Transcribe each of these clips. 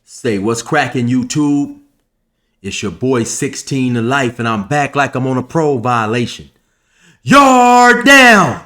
Say, what's cracking, YouTube? It's your boy 16 to life, and I'm back like I'm on a pro violation. Yard down!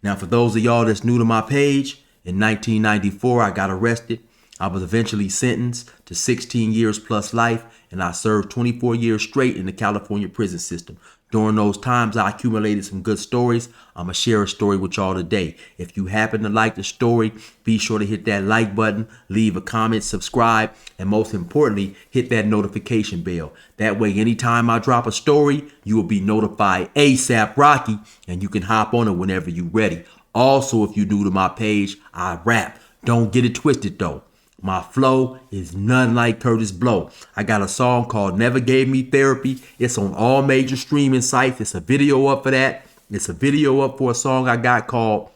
Now, for those of y'all that's new to my page, in 1994, I got arrested. I was eventually sentenced to 16 years plus life, and I served 24 years straight in the California prison system. During those times, I accumulated some good stories. I'm going to share a story with y'all today. If you happen to like the story, be sure to hit that like button, leave a comment, subscribe, and most importantly, hit that notification bell. That way, anytime I drop a story, you will be notified ASAP Rocky, and you can hop on it whenever you're ready. Also, if you're new to my page, I rap. Don't get it twisted though. My flow is none like Curtis Blow. I got a song called Never Gave Me Therapy. It's on all major streaming sites. It's a video up for that. It's a video up for a song I got called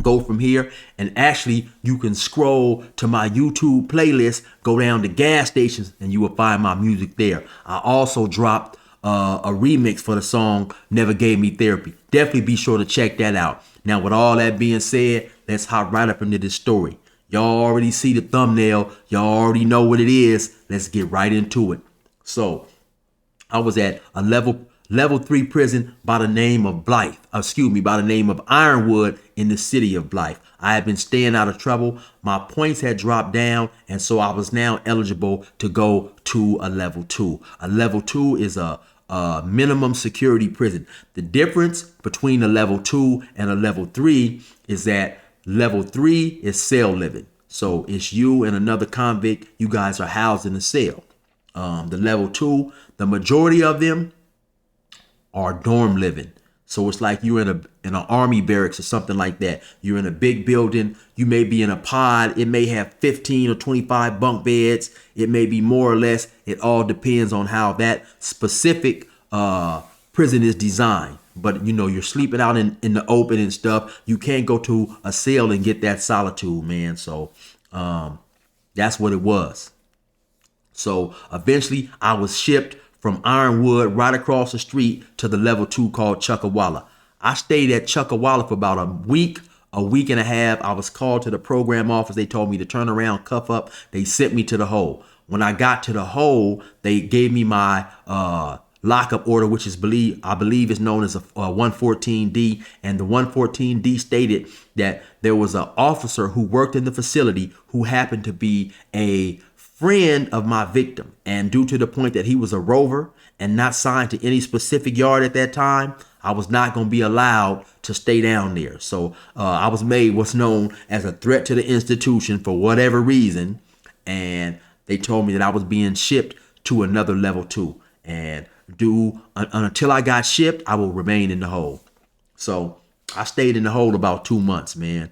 Go From Here. And actually, you can scroll to my YouTube playlist, go down to gas stations, and you will find my music there. I also dropped a remix for the song Never Gave Me Therapy. Definitely be sure to check that out. Now, with all that being said, let's hop right up into this story. Y'all already see the thumbnail. Y'all already know what it is. Let's get right into it. So, I was at a level 3 prison by the name of by the name of Ironwood in the city of Blythe. I had been staying out of trouble. My points had dropped down, and so I was now eligible to go to a level 2. A level 2 is a minimum security prison. The difference between a level 2 and a level 3 is that level 3 is cell living. So it's you and another convict. You guys are housed in a cell. The level 2, the majority of them are dorm living. So it's like you're in an army barracks or something like that. You're in a big building. You may be in a pod. It may have 15 or 25 bunk beds. It may be more or less. It all depends on how that specific prison is designed. But, you know, you're sleeping out in the open and stuff. You can't go to a cell and get that solitude, man. So that's what it was. So eventually I was shipped from Ironwood right across the street to the level 2 called Chuckawalla. I stayed at Chuckawalla for about a week and a half. I was called to the program office. They told me to turn around, cuff up. They sent me to the hole. When I got to the hole, they gave me my lockup order, which is I believe is known as a 114D. And the 114D stated that there was an officer who worked in the facility who happened to be a friend of my victim. And due to the point that he was a rover and not signed to any specific yard at that time, I was not going to be allowed to stay down there. So I was made what's known as a threat to the institution for whatever reason. And they told me that I was being shipped to another level 2. And until I got shipped, I will remain in the hole. So I stayed in the hole about 2 months, man.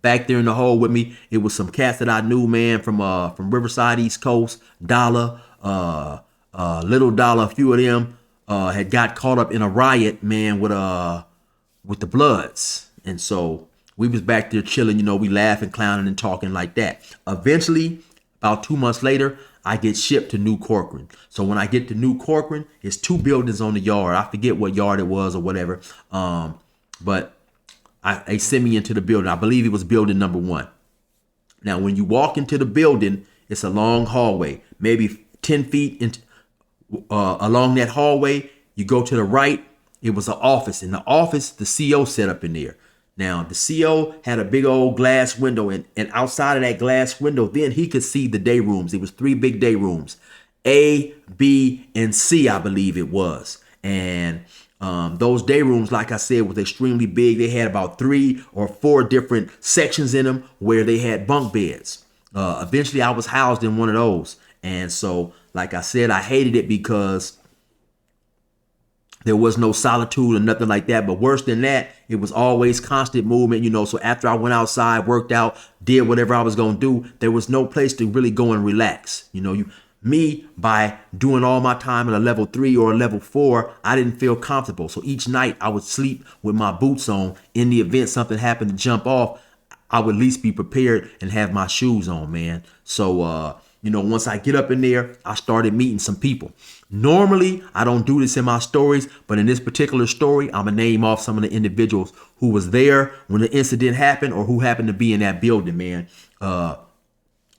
Back there in the hole with me, it was some cats that I knew, man, from Riverside, East Coast, Dollar, Little Dollar. A few of them had got caught up in a riot, man, with the Bloods. And so we was back there chilling, you know, we laughing, clowning, and talking like that. Eventually, about 2 months later, I get shipped to New Corcoran. So when I get to New Corcoran, it's 2 buildings on the yard. I forget what yard it was or whatever. But they sent me into the building. I believe it was building number 1. Now, when you walk into the building, it's a long hallway, maybe 10 feet along that hallway. You go to the right, it was an office. In the office, the CO set up in there. Now, the CO had a big old glass window, and outside of that glass window, then he could see the day rooms. It was 3 big day rooms, A, B, and C, I believe it was. And those day rooms, like I said, was extremely big. They had about 3 or 4 different sections in them where they had bunk beds. Eventually, I was housed in one of those. And so, like I said, I hated it because there was no solitude or nothing like that. But worse than that, it was always constant movement, you know. So after I went outside, worked out, did whatever I was going to do, there was no place to really go and relax. You know, by doing all my time at a level 3 or a level 4, I didn't feel comfortable. So each night I would sleep with my boots on. In the event something happened to jump off, I would at least be prepared and have my shoes on, man. So once I get up in there, I started meeting some people. Normally, I don't do this in my stories, but in this particular story, I'm going to name off some of the individuals who was there when the incident happened or who happened to be in that building, man.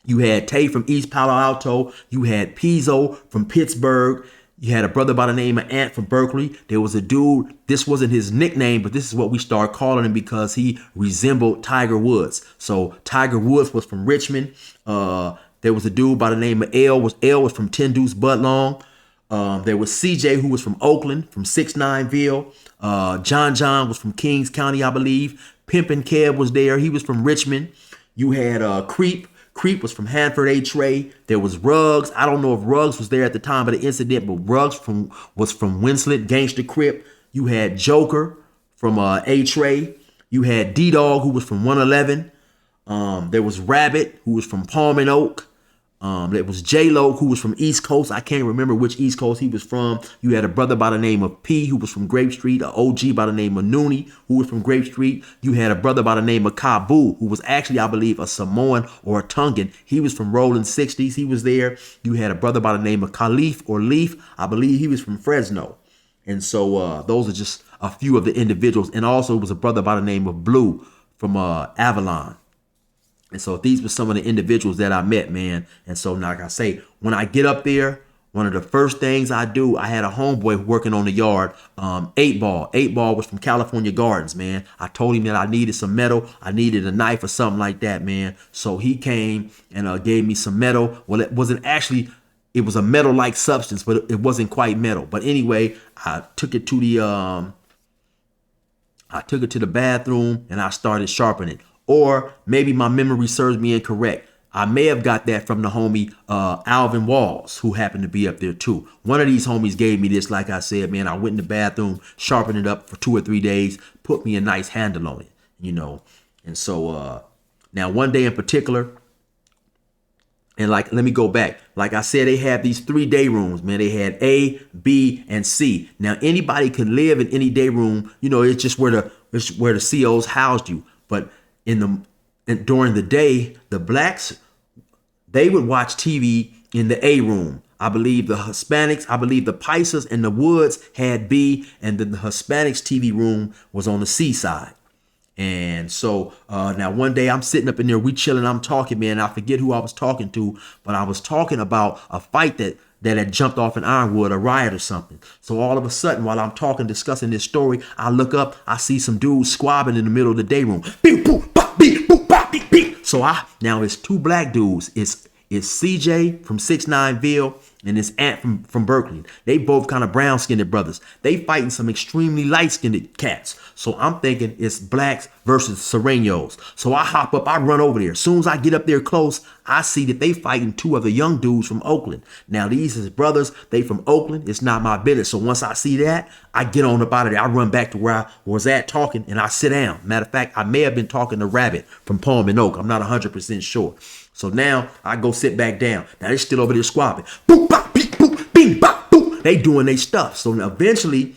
You had Tay from East Palo Alto. You had Pizzo from Pittsburgh. You had a brother by the name of Ant from Berkeley. There was a dude, this wasn't his nickname, but this is what we started calling him because he resembled Tiger Woods. So Tiger Woods was from Richmond. There was a dude by the name of L was from 10 Deuce Budlong. There was CJ who was from Oakland, from 6-9ville. John was from Kings County, I believe. Pimpin' Kev was there. He was from Richmond. You had Creep. Creep was from Hanford A. Trey. There was Ruggs. I don't know if Ruggs was there at the time of the incident, but Ruggs was from Winslet, Gangster Crip. You had Joker from A. Trey. You had D-Dog, who was from 111. There was Rabbit, who was from Palm and Oak. There was J-Lo, who was from East Coast. I can't remember which East Coast he was from. You had a brother by the name of P, who was from Grape Street, an OG by the name of Nooney, who was from Grape Street. You had a brother by the name of Kabu, who was actually, I believe, a Samoan or a Tongan. He was from Rolling 60s. He was there. You had a brother by the name of Khalif or Leaf. I believe he was from Fresno. And so those are just a few of the individuals. And also, it was a brother by the name of Blue from Avalon. And so these were some of the individuals that I met, man. And so, like I say, when I get up there, one of the first things I do, I had a homeboy working on the yard, 8-Ball. 8-Ball was from California Gardens, man. I told him that I needed some metal. I needed a knife or something like that, man. So he came and gave me some metal. Well, it wasn't actually, it was a metal-like substance, but it wasn't quite metal. But anyway, I took it to the bathroom and I started sharpening it. Or maybe my memory serves me incorrect. I may have got that from the homie Alvin Walls, who happened to be up there too. One of these homies gave me this, like I said, man. I went in the bathroom, sharpened it up for 2 or 3 days, put me a nice handle on it, And so now one day in particular, and let me go back. Like I said, they had these 3 day rooms, man. They had A, B, and C. Now anybody could live in any day room. It's just where the COs housed you. But during the day, the blacks, they would watch TV in the A room. I believe the Hispanics, the Paisas and the Woods had B, and then the Hispanics TV room was on the C side. And so now one day I'm sitting up in there, we chilling, I'm talking, man. I forget who I was talking to, but I was talking about a fight that had jumped off in Ironwood, a riot or something. So all of a sudden, while I'm talking, discussing this story, I look up, I see some dudes squabbling in the middle of the day room. Beep, boop, bop, beep, boop, bop, beep, beep. So now it's 2 black dudes. It's CJ from 6-9ville and it's Ant from Berkeley. They both kind of brown-skinned brothers. They fighting some extremely light-skinned cats. So I'm thinking it's blacks versus Serenos. So I hop up, I run over there. As soon as I get up there close, I see that they fighting 2 other young dudes from Oakland. Now these is brothers, they from Oakland. It's not my business. So once I see that, I get on up out of there. I run back to where I was at talking and I sit down. Matter of fact, I may have been talking to Rabbit from Palm and Oak. I'm not 100% sure. So now I go sit back down. Now they're still over there squabbling. Boop, bop, beep, boop, bing, bop, boop. They doing their stuff. So now eventually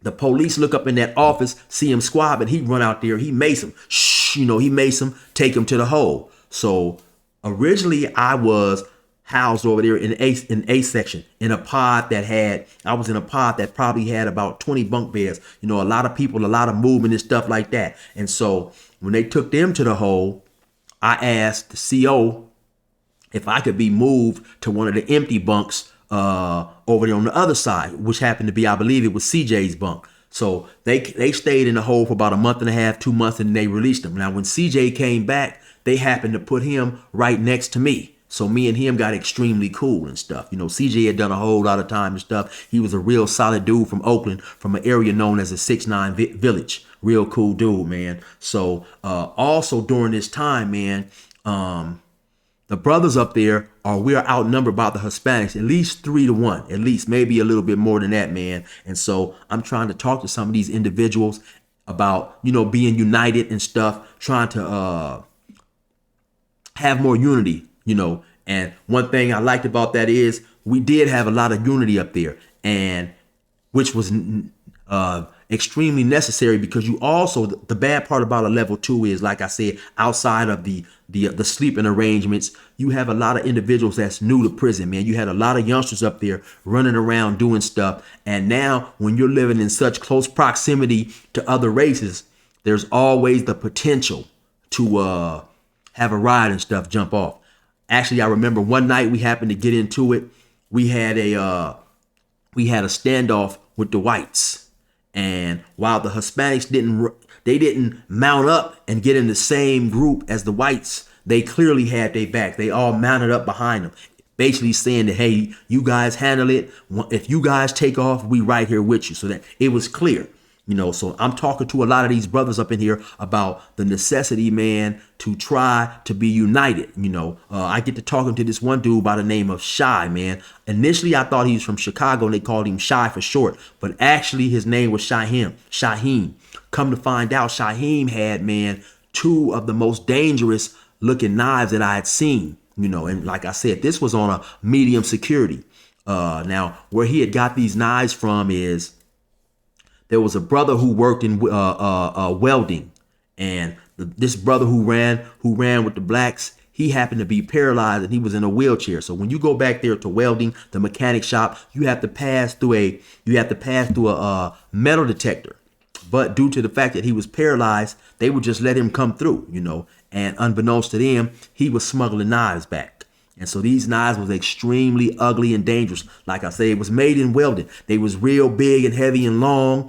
the police look up in that office, see him squabbling. He run out there. He mace him. Shh, he mace him, take him to the hole. So originally I was housed over there in A section in a pod I was in a pod that probably had about 20 bunk beds. A lot of people, a lot of movement and stuff like that. And so when they took them to the hole, I asked the CO if I could be moved to one of the empty bunks over there on the other side, which happened to be, I believe it was CJ's bunk. So they stayed in the hole for about a month and a half, 2 months, and they released him. Now, when CJ came back, they happened to put him right next to me. So me and him got extremely cool and stuff. CJ had done a whole lot of time and stuff. He was a real solid dude from Oakland, from an area known as the 6-9 Village. Real cool dude, man. So also during this time, man, the brothers up there we are outnumbered by the Hispanics, at least 3-1, at least maybe a little bit more than that, man. And so I'm trying to talk to some of these individuals about, being united and stuff, trying to have more unity, And one thing I liked about that is we did have a lot of unity up there, and which was extremely necessary, because you also, the bad part about a level 2 is, like I said, outside of the sleeping arrangements, you have a lot of individuals that's new to prison, man. You had a lot of youngsters up there running around doing stuff. And now when you're living in such close proximity to other races, there's always the potential to have a ride and stuff jump off. Actually, I remember one night we happened to get into it. We had a standoff with the whites. And while the Hispanics didn't mount up and get in the same group as the whites, they clearly had their back. They all mounted up behind them, basically saying that, hey, you guys handle it. If you guys take off, we right here with you. So that it was clear. So I'm talking to a lot of these brothers up in here about the necessity, man, to try to be united. I get to talking to this one dude by the name of Shy, man. Initially, I thought he was from Chicago and they called him Shy for short, but actually his name was Shaheem. Come to find out, Shaheem had, man, 2 of the most dangerous looking knives that I had seen. And like I said, this was on a medium security. Now, where he had got these knives from is, there was a brother who worked in welding, and this brother who ran with the blacks, he happened to be paralyzed and he was in a wheelchair. So when you go back there to welding, the mechanic shop, you have to pass through a metal detector. But due to the fact that he was paralyzed, they would just let him come through, And unbeknownst to them, he was smuggling knives back. And so these knives was extremely ugly and dangerous. Like I say, it was made in welding. They was real big and heavy and long.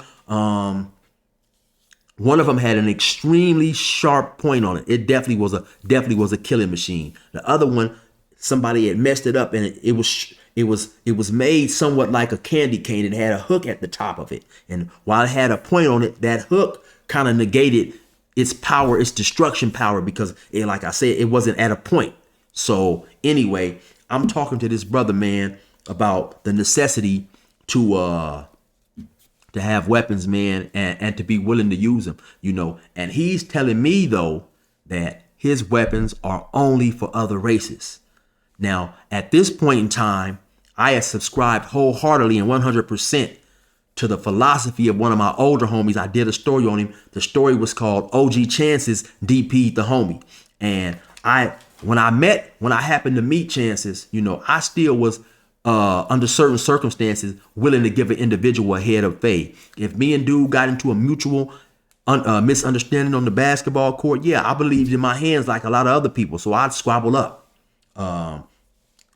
One of them had an extremely sharp point on it. It definitely was a killing machine. The other one, somebody had messed it up, and it was made somewhat like a candy cane. It had a hook at the top of it, and while it had a point on it, that hook kind of negated its power, its destruction power, because like I said, it wasn't at a point. So anyway, I'm talking to this brother, man, about the necessity to have weapons, man, and to be willing to use them, And he's telling me, though, that his weapons are only for other races. Now, at this point in time, I had subscribed wholeheartedly and 100% to the philosophy of one of my older homies. I did a story on him. The story was called OG Chances DP the Homie. And when I happened to meet Chances, I still was under certain circumstances willing to give an individual a head of fade. If me and dude got into a mutual misunderstanding on the basketball court, yeah, I believed in my hands like a lot of other people, so I'd squabble up.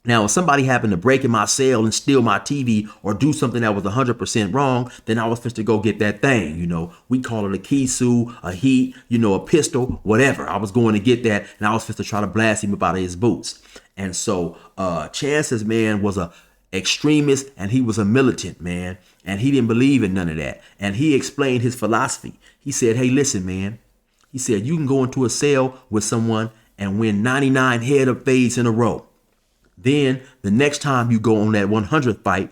Now, if somebody happened to break in my cell and steal my TV or do something that was 100% wrong, then I was supposed to go get that thing. We call it a kisu, a heat, a pistol, whatever. I was going to get that, and I was supposed to try to blast him up out of his boots. And so Chances, man, was a extremist, and he was a militant, man, and he didn't believe in none of that. And he explained his philosophy. He said, hey, listen, man. He said, you can go into a cell with someone and win 99 head of fades in a row. Then the next time you go on that 100th fight,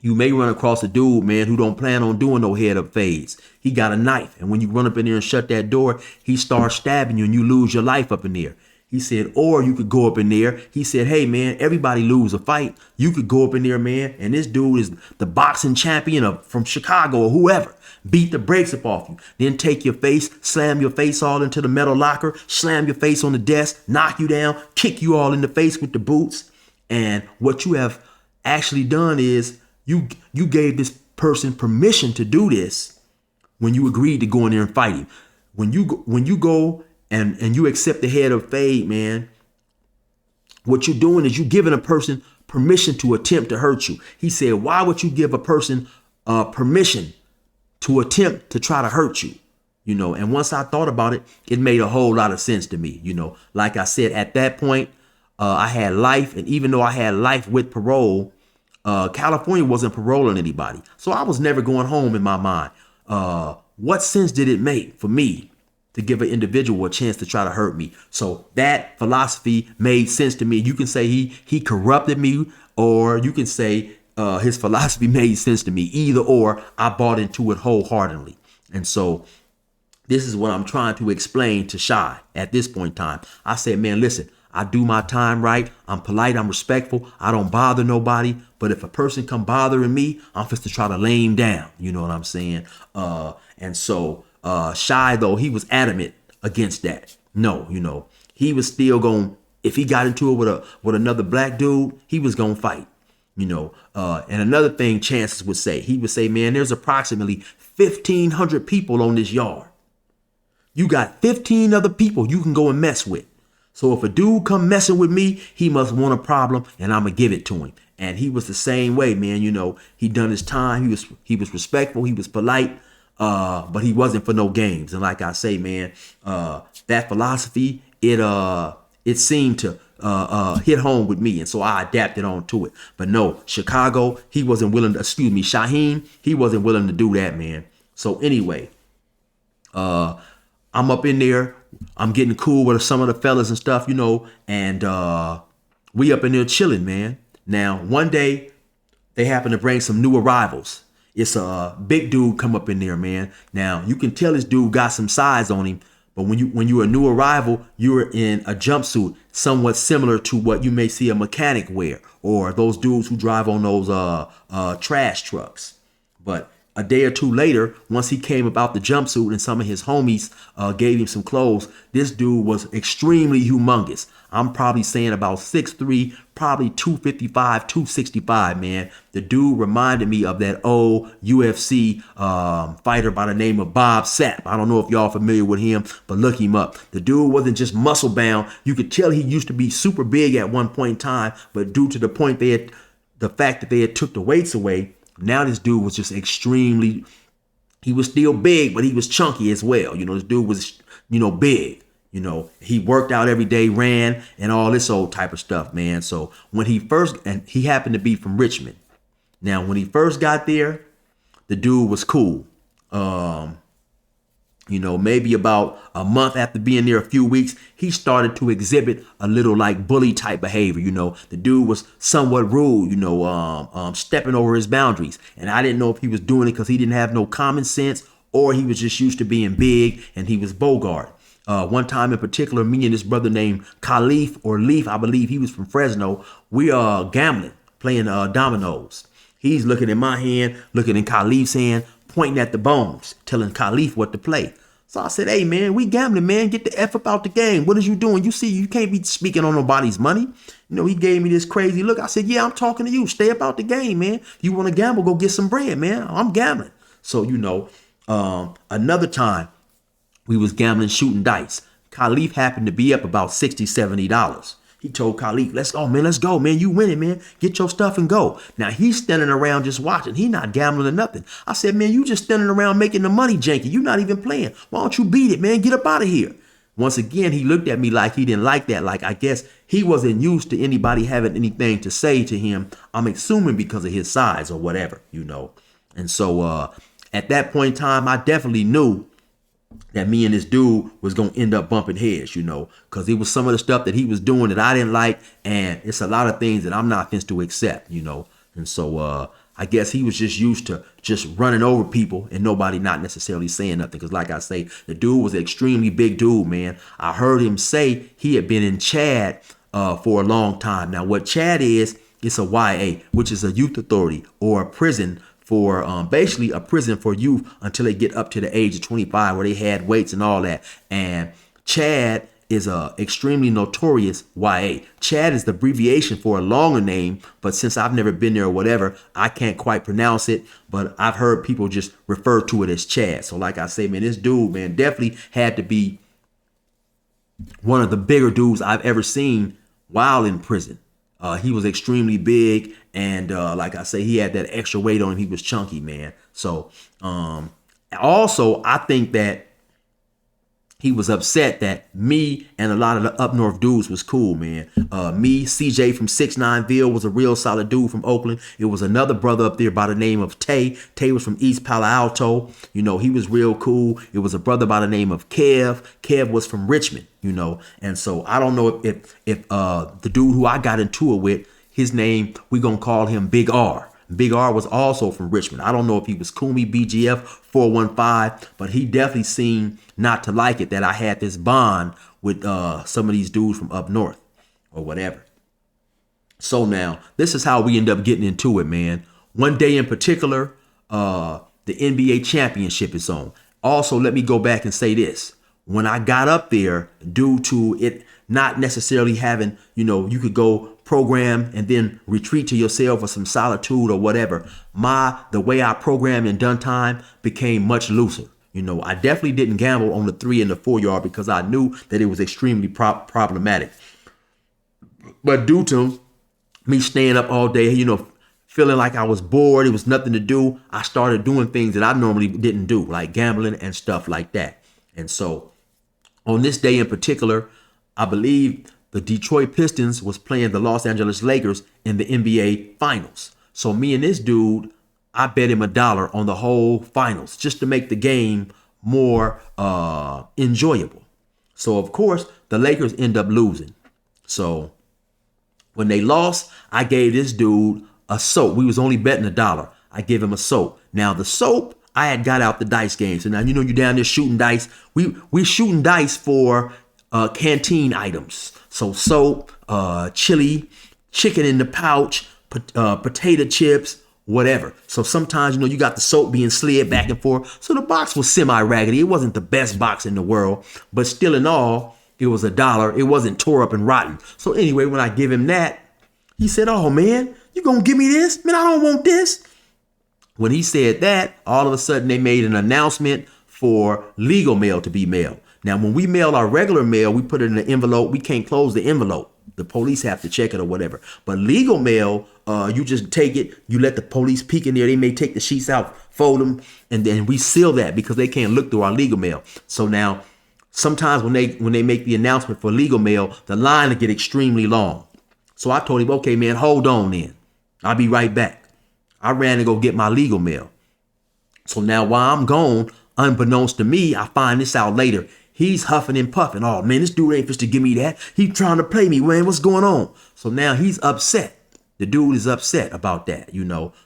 you may run across a dude, man, who don't plan on doing no head up fades. He got a knife, and when you run up in there and shut that door, he starts stabbing you and you lose your life up in there. He said, or you could go up in there. He said, hey, man, everybody lose a fight. You could go up in there, man, and this dude is the boxing champion from Chicago or whoever. Beat the brakes up off you. Then take your face, slam your face all into the metal locker, slam your face on the desk, knock you down, kick you all in the face with the boots. And what you have actually done is you gave this person permission to do this when you agreed to go in there and fight him. When you go and you accept the head of fade, man, what you're doing is you're giving a person permission to attempt to hurt you. He said, why would you give a person permission to attempt to try to hurt you? And once I thought about it, it made a whole lot of sense to me. Like I said, at that point, I had life. And even though I had life with parole, California wasn't paroling anybody. So I was never going home in my mind. What sense did it make for me to give an individual a chance to try to hurt me? So that philosophy made sense to me. You can say he corrupted me, or you can say his philosophy made sense to me. Either or, I bought into it wholeheartedly. And so this is what I'm trying to explain to Shy at this point in time. I said, man, listen, I do my time right. I'm polite. I'm respectful. I don't bother nobody. But if a person come bothering me, I'm just to try to lay him down. You know what I'm saying? And so Shy, though, he was adamant against that. No, he was still going, if he got into it with another black dude, he was going to fight. And another thing Chances would say, he would say, man, there's approximately 1,500 people on this yard. You got 15 other people you can go and mess with. So if a dude come messing with me, he must want a problem, and I'm going to give it to him. And he was the same way, man. He done his time. He was respectful. He was polite, but he wasn't for no games. And like I say, man, that philosophy, it seemed to hit home with me. And so I adapted on to it. But no, Chicago, he wasn't willing to, Shaheem, he wasn't willing to do that, man. So anyway, I'm up in there. I'm getting cool with some of the fellas and stuff, and we up in there chilling, man. Now, one day, they happen to bring some new arrivals. It's a big dude come up in there, man. Now, you can tell this dude got some size on him, but when you're a new arrival, you're in a jumpsuit, somewhat similar to what you may see a mechanic wear, or those dudes who drive on those trash trucks. But a day or two later, once he came about the jumpsuit and some of his homies gave him some clothes, this dude was extremely humongous. I'm probably saying about 6'3", probably 255, 265, man. The dude reminded me of that old UFC fighter by the name of Bob Sapp. I don't know if y'all familiar with him, but look him up. The dude wasn't just muscle bound. You could tell he used to be super big at one point in time, but due to the fact that they had took the weights away, now this dude was just extremely, he was still big, but he was chunky as well. This dude was, big. He worked out every day, ran, and all this old type of stuff, man. So when he happened to be from Richmond. Now, when he first got there, the dude was cool. Maybe about a month after being there, a few weeks, he started to exhibit a little like bully type behavior. The dude was somewhat rude, stepping over his boundaries. And I didn't know if he was doing it because he didn't have no common sense, or he was just used to being big and he was Bogart. One time in particular, me and this brother named Khalif or Leaf, I believe he was from Fresno, we are gambling, playing dominoes. He's looking at my hand, looking in Khalif's hand, pointing at the bones, telling Khalif what to play. So I said, hey, man, we gambling, man. Get the F up out the game. What is you doing? You see, you can't be speaking on nobody's money. He gave me this crazy look. I said, yeah, I'm talking to you. Stay about the game, man. You want to gamble, go get some bread, man. I'm gambling. So, another time we was gambling, shooting dice. Khalif happened to be up about $60, $70. He told Khalif, let's go, man. You winning, man. Get your stuff and go. Now, he's standing around just watching. He not gambling or nothing. I said, man, you just standing around making the money, Janky. You not even playing. Why don't you beat it, man? Get up out of here. Once again, he looked at me like he didn't like that. Like, I guess he wasn't used to anybody having anything to say to him. I'm assuming because of his size or whatever, And so at that point in time, I definitely knew that me and this dude was going to end up bumping heads, because it was some of the stuff that he was doing that I didn't like. And it's a lot of things that I'm not going to accept, And so I guess he was just used to just running over people and nobody not necessarily saying nothing. Because like I say, the dude was an extremely big dude, man. I heard him say he had been in Chad for a long time. Now, what Chad is, it's a YA, which is a youth authority or a prison for basically a prison for youth until they get up to the age of 25, where they had weights and all that. And Chad is a extremely notorious YA. Chad is the abbreviation for a longer name, but since I've never been there or whatever, I can't quite pronounce it, but I've heard people just refer to it as Chad. So like I say, man, this dude, man, definitely had to be one of the bigger dudes I've ever seen while in prison. He was extremely big, and like I say, he had that extra weight on him. He was chunky, man. So also, I think that he was upset that me and a lot of the up north dudes was cool, man. Me, CJ from 6'9"ville was a real solid dude from Oakland. It was another brother up there by the name of Tay. Tay was from East Palo Alto. He was real cool. It was a brother by the name of Kev. Kev was from Richmond, And so I don't know if the dude who I got into it with, his name, we're going to call him Big R. Big R was also from Richmond. I don't know if he was Kumi BGF 415, but he definitely seemed not to like it that I had this bond with some of these dudes from up north. or whatever. So now, this is how we end up getting into it, man. One day in particular, the NBA championship is on. Also, let me go back and say this. When I got up there, due to it not necessarily having, you could go program and then retreat to yourself for some solitude or whatever, the way I programmed and done time became much looser. I definitely didn't gamble on the 3 and the 4 yard because I knew that it was extremely problematic. But due to me staying up all day, feeling like I was bored, it was nothing to do, I started doing things that I normally didn't do, like gambling and stuff like that. And so on this day in particular, I believe the Detroit Pistons was playing the Los Angeles Lakers in the NBA Finals. So me and this dude, I bet him $1 on the whole finals just to make the game more enjoyable. So, of course, the Lakers end up losing. So when they lost, I gave this dude a soap. We was only betting $1. I give him a soap. Now, the soap, I had got out the dice game. So now, you're down there shooting dice. We shooting dice for canteen items. So soap, chili, chicken in the pouch, potato chips, whatever. So sometimes, you got the soap being slid back and forth. So the box was semi-raggedy. It wasn't the best box in the world, but still in all, it was $1. It wasn't tore up and rotten. So anyway, when I give him that, he said, "Oh man, you gonna give me this? Man, I don't want this." When he said that, all of a sudden they made an announcement for legal mail to be mailed. Now, when we mail our regular mail, we put it in an envelope. We can't close the envelope. The police have to check it or whatever. But legal mail, you just take it. You let the police peek in there. They may take the sheets out, fold them, and then we seal that because they can't look through our legal mail. So now, sometimes when they make the announcement for legal mail, the line will get extremely long. So I told him, "Okay, man, hold on then. I'll be right back." I ran to go get my legal mail. So now while I'm gone, unbeknownst to me, I find this out later. He's huffing and puffing. "Oh man, this dude ain't supposed to give me that. He's trying to play me, man. What's going on?" So now he's upset. The dude is upset about that,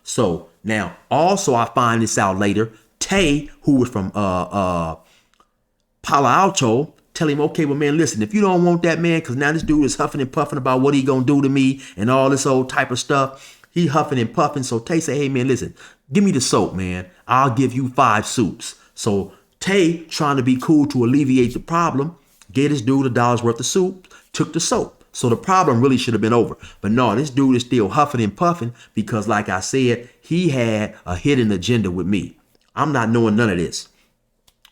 So now also I find this out later. Tay, who was from Palo Alto, tell him, "Okay, well, man, listen, if you don't want that, man, because now this dude is huffing and puffing about what he gonna do to me and all this old type of stuff." He huffing and puffing. So Tay say, "Hey, man, listen, give me the soap, man. I'll give you 5 suits." So Tay, trying to be cool to alleviate the problem, gave this dude $1 worth of soup, took the soap. So the problem really should have been over. But no, this dude is still huffing and puffing because, like I said, he had a hidden agenda with me. I'm not knowing none of this.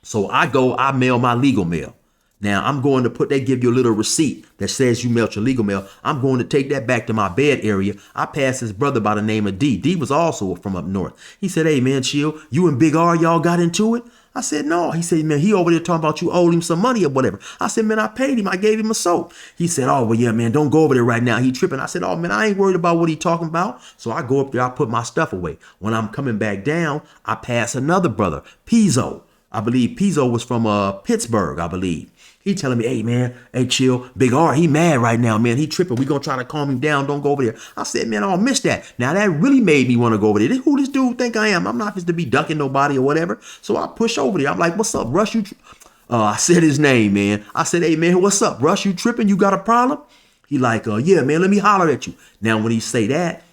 So I mail my legal mail. Now I'm going to they give you a little receipt that says you mailed your legal mail. I'm going to take that back to my bed area. I passed his brother by the name of D. D was also from up north. He said, "Hey man, chill. You and Big R, y'all got into it?" I said, "No." He said, "Man, he over there talking about you owed him some money or whatever." I said, "Man, I paid him. I gave him a soap." He said, "Oh, well, yeah, man, don't go over there right now. He tripping." I said, "Oh, man, I ain't worried about what he talking about." So I go up there. I put my stuff away. When I'm coming back down, I pass another brother, Pizzo. I believe Pizzo was from Pittsburgh, I believe. He telling me, "Hey, man, hey, chill. Big R, he mad right now, man. He tripping. We gonna try to calm him down. Don't go over there." I said, "Man, I don't miss that." Now, that really made me want to go over there. Who this dude think I am? I'm not supposed to be ducking nobody or whatever. So I push over there. I'm like, "What's up, Rush? I said his name, man. I said, "Hey, man, what's up, Rush? You tripping? You got a problem?" He like, "Yeah, man, let me holler at you." Now, when he say that,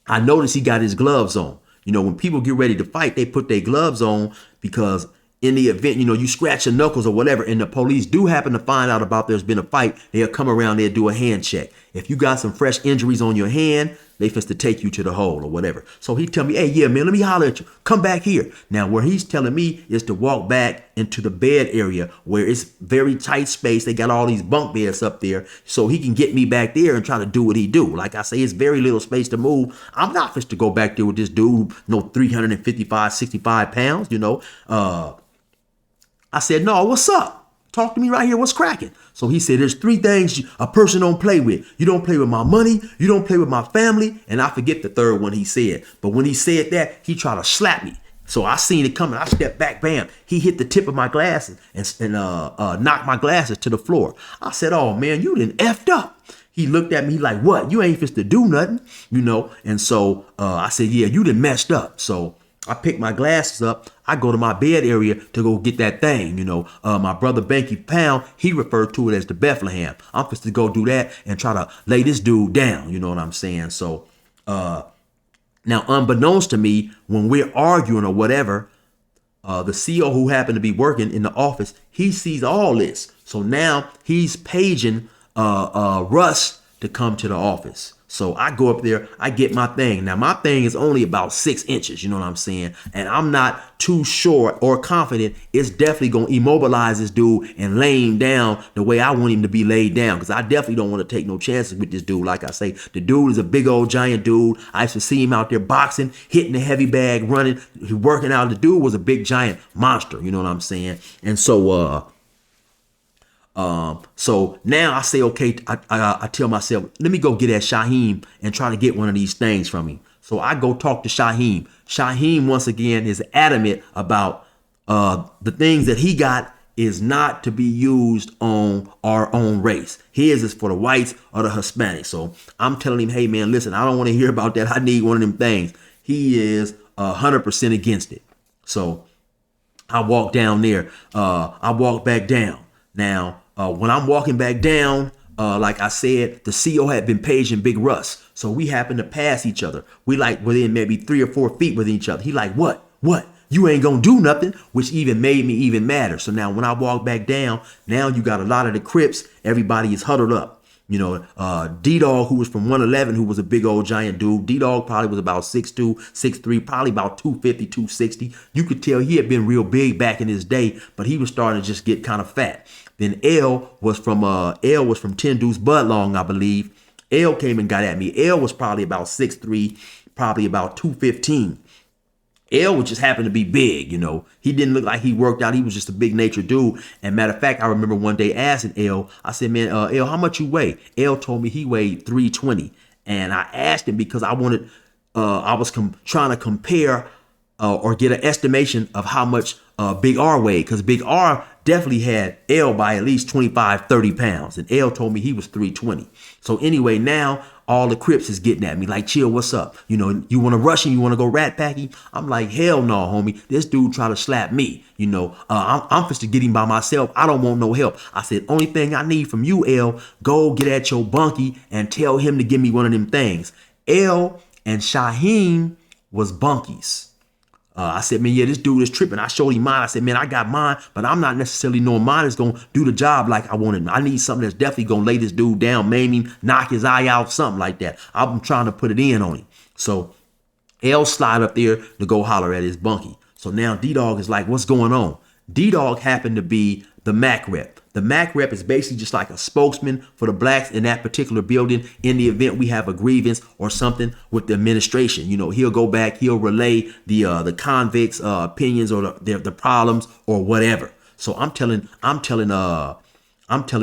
I notice he got his gloves on. When people get ready to fight, they put their gloves on because in the event, you scratch your knuckles or whatever, and the police do happen to find out about there's been a fight, they'll come around, they'll do a hand check. If you got some fresh injuries on your hand, they supposed to take you to the hole or whatever. So he tell me, "Hey, yeah, man, let me holler at you. Come back here." Now, where he's telling me is to walk back into the bed area where it's very tight space. They got all these bunk beds up there so he can get me back there and try to do what he do. Like I say, it's very little space to move. I'm not supposed to go back there with this dude, 355, 65 pounds, I said, "No, what's up? Talk to me right here. What's cracking?" So he said, "There's 3 things a person don't play with. You don't play with my money. You don't play with my family." And I forget the third one he said. But when he said that, he tried to slap me. So I seen it coming. I stepped back, bam. He hit the tip of my glasses and knocked my glasses to the floor. I said, "Oh, man, you done effed up." He looked at me like, "What? You ain't supposed to do nothing, And so I said, "Yeah, you done messed up." So I pick my glasses up. I go to my bed area to go get that thing. My brother Banky Pound, he referred to it as the Bethlehem. I'm supposed to go do that and try to lay this dude down. You know what I'm saying? So now, unbeknownst to me, when we're arguing or whatever, the CO who happened to be working in the office, he sees all this. So now he's paging Russ to come to the office. So I go up there, I get my thing. Now my thing is only about 6 inches, you know what I'm saying? And I'm not too sure or confident it's definitely gonna immobilize this dude and lay him down the way I want him to be laid down. Cause I definitely don't want to take no chances with this dude. Like I say, the dude is a big old giant dude. I used to see him out there boxing, hitting the heavy bag, running, working out. The dude was a big giant monster, you know what I'm saying? And so so now I say, okay, I tell myself, let me go get at Shaheem and try to get one of these things from him. So I go talk to Shaheem. Shaheem, once again, is adamant about the things that he got is not to be used on our own race. His is for the whites or the Hispanics. So I'm telling him, hey, man, listen, I don't want to hear about that. I need one of them things. He is 100% against it. So I walk down there. I walk back down. Now, when I'm walking back down, like I said, the CO had been paging Big Russ. So we happened to pass each other. We like within maybe 3 or 4 feet with each other. He like, what? You ain't gonna do nothing, which even made me even madder. So now when I walk back down, now you got a lot of the Crips. Everybody is huddled up. D-Dog, who was from 111, who was a big old giant dude. D-Dog probably was about 6'2", 6'3", probably about 250, 260. You could tell he had been real big back in his day, but he was starting to just get kind of fat. Then L was from 10 Deuce Budlong, I believe. L came and got at me. L was probably about 6'3", probably about 215. L would just happen to be big, He didn't look like he worked out. He was just a big nature dude. And matter of fact, I remember one day asking L, I said, man, L, how much you weigh? L told me he weighed 320. And I asked him because I wanted, I was trying to compare or get an estimation of how much Big R weighed. Because Big R definitely had L by at least 25, 30 pounds. And L told me he was 320. So anyway, now all the Crips is getting at me like, chill, what's up? You want to rush him? You want to go rat packing? I'm like, hell no, homie. This dude try to slap me. I'm supposed to get him by myself. I don't want no help. I said, only thing I need from you, L, go get at your bunkie and tell him to give me one of them things. L and Shaheem was bunkies. I said, man, yeah, this dude is tripping. I showed him mine. I said, man, I got mine, but I'm not necessarily knowing mine is going to do the job like I wanted. I need something that's definitely going to lay this dude down, maim him, knock his eye out, something like that. I'm trying to put it in on him. So L slide up there to go holler at his bunkie. So now D-Dog is like, what's going on? D-Dog happened to be the MAC rep. The MAC rep is basically just like a spokesman for the blacks in that particular building in the event we have a grievance or something with the administration. He'll go back, he'll relay the convicts' opinions or the problems or whatever. So I'm telling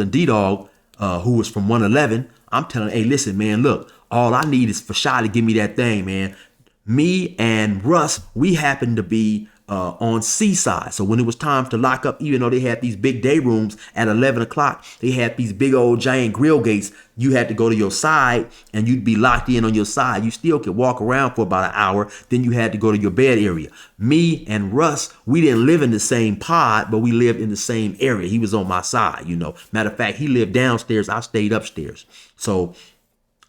D-Dog, who was from 111, I'm telling, hey, listen, man, look, all I need is for Shy to give me that thing, man. Me and Russ, we happen to be on Seaside. So when it was time to lock up, even though they had these big day rooms at 11 o'clock, they had these big old giant grill gates. You had to go to your side and you'd be locked in on your side. You still could walk around for about an hour. Then you had to go to your bed area. Me and Russ, we didn't live in the same pod, but we lived in the same area. He was on my side, Matter of fact, he lived downstairs. I stayed upstairs. So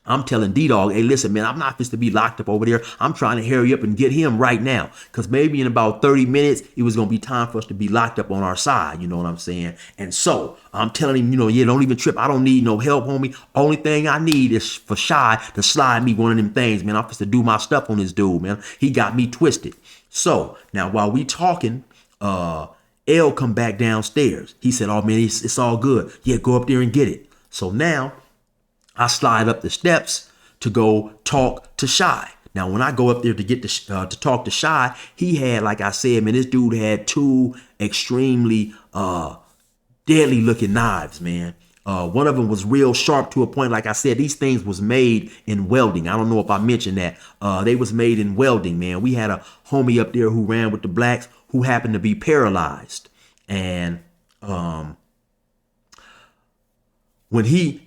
I'm telling D-Dog, hey, listen, man, I'm not supposed to be locked up over there. I'm trying to hurry up and get him right now. Because maybe in about 30 minutes, it was going to be time for us to be locked up on our side. You know what I'm saying? And so I'm telling him, yeah, don't even trip. I don't need no help, homie. Only thing I need is for Shy to slide me one of them things, man. I'm supposed to do my stuff on this dude, man. He got me twisted. So now while we talking, L come back downstairs. He said, oh, man, it's all good. Yeah, go up there and get it. So now I slide up the steps to go talk to Shy. Now, when I go up there to get to talk to Shy, he had, like I said, man, this dude had 2 extremely deadly looking knives, man. One of them was real sharp to a point. Like I said, these things was made in welding. I don't know if I mentioned that. They was made in welding, man. We had a homie up there who ran with the blacks who happened to be paralyzed. And when he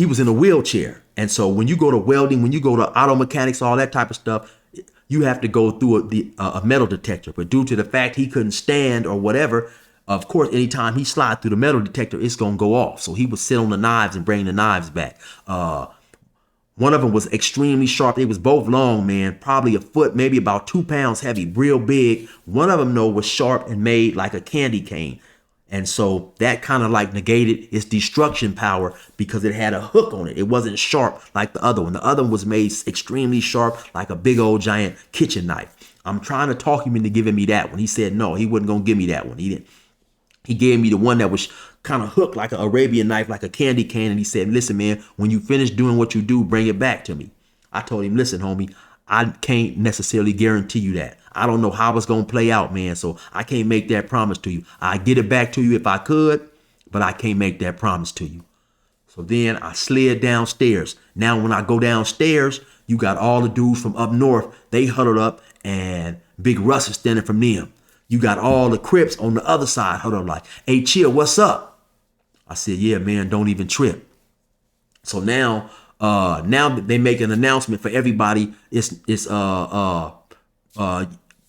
was in a wheelchair. And so when you go to welding, when you go to auto mechanics, all that type of stuff, you have to go through a metal detector. But due to the fact he couldn't stand or whatever, of course, anytime he slide through the metal detector, it's going to go off. So he would sit on the knives and bring the knives back. One of them was extremely sharp. They was both long, man, probably a foot, maybe about 2 pounds heavy, real big. One of them, though, was sharp and made like a candy cane. And so that kind of like negated its destruction power because it had a hook on it. It wasn't sharp like the other one. The other one was made extremely sharp like a big old giant kitchen knife. I'm trying to talk him into giving me that one. He said no, he wasn't going to give me that one. He didn't. He gave me the one that was kind of hooked like an Arabian knife, like a candy cane. And he said, listen, man, when you finish doing what you do, bring it back to me. I told him, listen, homie, I can't necessarily guarantee you that. I don't know how it's going to play out, man. So I can't make that promise to you. I get it back to you if I could, but I can't make that promise to you. So then I slid downstairs. Now, when I go downstairs, you got all the dudes from up north. They huddled up and Big Russ is standing from them. You got all the Crips on the other side huddled up like, hey, chill, what's up? I said, yeah, man, don't even trip. So now they make an announcement for everybody. It's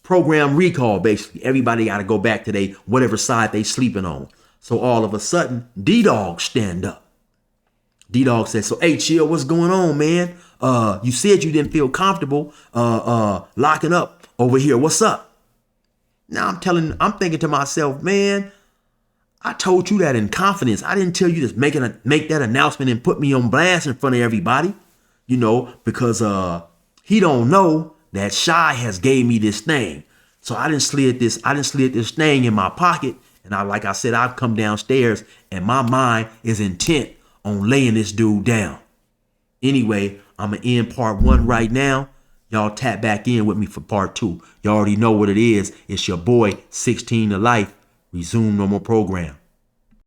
program recall, basically. Everybody got to go back to whatever side they sleeping on. So all of a sudden, D-Dog stand up. D-Dog said, so, hey, chill, what's going on, man? You said you didn't feel comfortable locking up over here. What's up? Now I'm thinking to myself, man, I told you that in confidence. I didn't tell you to make that announcement and put me on blast in front of everybody, because he don't know that Shy has gave me this thing. So I didn't slid this thing in my pocket. And like I said, I've come downstairs and my mind is intent on laying this dude down. Anyway, I'm going to end part 1 right now. Y'all tap back in with me for part 2. Y'all already know what it is. It's your boy, 16 to Life. Resume normal program.